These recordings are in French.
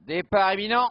Départ imminent.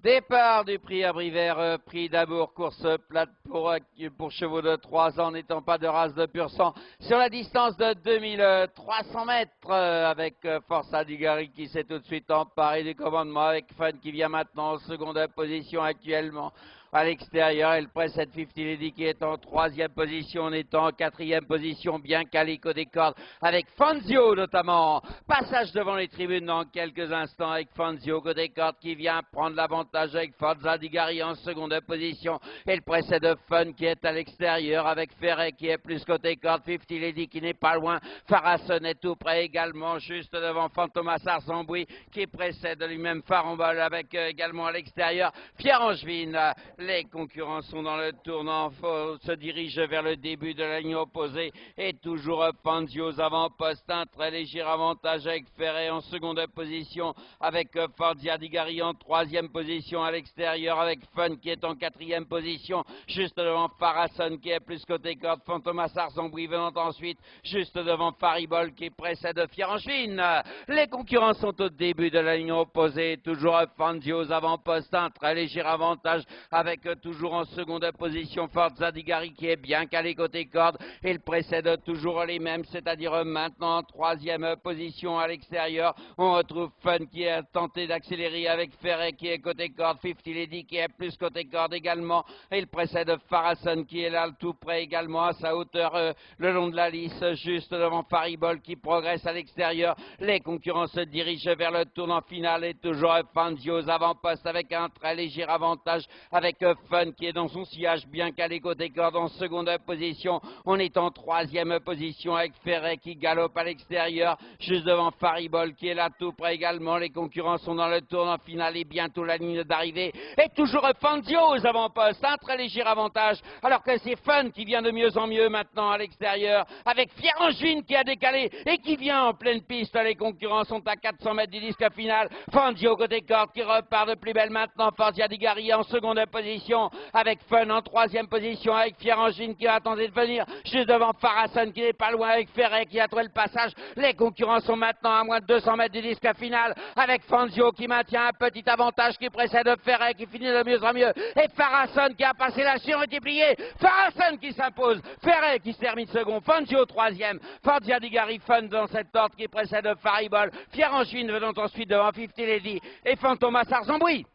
Départ du prix à Brivière, prix d'Amour, course plate pour chevaux de 3 ans, n'étant pas de race de pur sang, sur la distance de 2300 mètres, avec Forza Digari qui s'est tout de suite emparé du commandement, avec Fun qui vient maintenant en seconde position actuellement. À l'extérieur, elle précède 50 Lady qui est en 3e position, on est en 4e position, bien calico des cordes, avec Fanzio notamment. Passage devant les tribunes dans quelques instants avec Fanzio côté cordes qui vient prendre l'avantage avec Forza Digari en seconde position. Elle précède Fun qui est à l'extérieur avec Ferret qui est plus côté cordes, 50 Lady qui n'est pas loin, Farasson est tout près également, juste devant Fantomas Arzambui qui précède lui-même Farambol avec également à l'extérieur Pierre-Angevine. Les concurrents sont dans le tournant, se dirigent vers le début de la ligne opposée et toujours Fanzio aux avant-postes, un très léger avantage avec Ferret en seconde position, avec Forza Digari en 3e position à l'extérieur, avec Fun qui est en 4e position, juste devant Farasson qui est plus côté corde, Fantomas Arzambui venant ensuite, juste devant Faribol qui précède Pierre-Angevine. Les concurrents sont au début de la ligne opposée, toujours Fanzio aux avant-postes, un très léger avantage avec toujours en seconde position Forza Digari qui est bien calé côté corde. Il précède toujours les mêmes, c'est-à-dire maintenant en 3e position à l'extérieur. On retrouve Fun qui a tenté d'accélérer avec Ferret qui est côté corde, 50 Lady qui est plus côté corde également. Il précède Farasson qui est là tout près également à sa hauteur le long de la lisse, juste devant Faribol qui progresse à l'extérieur. Les concurrents se dirigent vers le tournant final et toujours Fanzio aux avant-postes avec un très léger avantage avec Fun qui est dans son sillage bien calé côté corde en seconde position. On est en 3e position avec Ferret qui galope à l'extérieur, juste devant Faribol qui est là tout près également. Les concurrents sont dans le tournant final et bientôt la ligne d'arrivée. Et toujours Fanzio aux avant-postes, un très léger avantage, alors que c'est Fun qui vient de mieux en mieux maintenant à l'extérieur, avec Pierre-Angevine qui a décalé et qui vient en pleine piste. Les concurrents sont à 400 mètres du disque final. Fanzio côté corde qui repart de plus belle maintenant. Forza Digari en seconde position, avec Fun en 3e position, avec Pierre-Angevine qui attendait de venir, juste devant Farasson qui n'est pas loin, avec Ferret qui a trouvé le passage. Les concurrents sont maintenant à moins de 200 mètres du disque final, avec Fanzio qui maintient un petit avantage, qui précède Ferret qui finit de mieux en mieux, et Farasson qui a passé la surmultipliée. Farasson qui s'impose, Ferret qui se termine second, Fanzio 3e, Forza Digari Fun dans cette ordre qui précède Faribol, Pierre-Angevine venant ensuite devant 50 Lady et Fantomas Arzambui.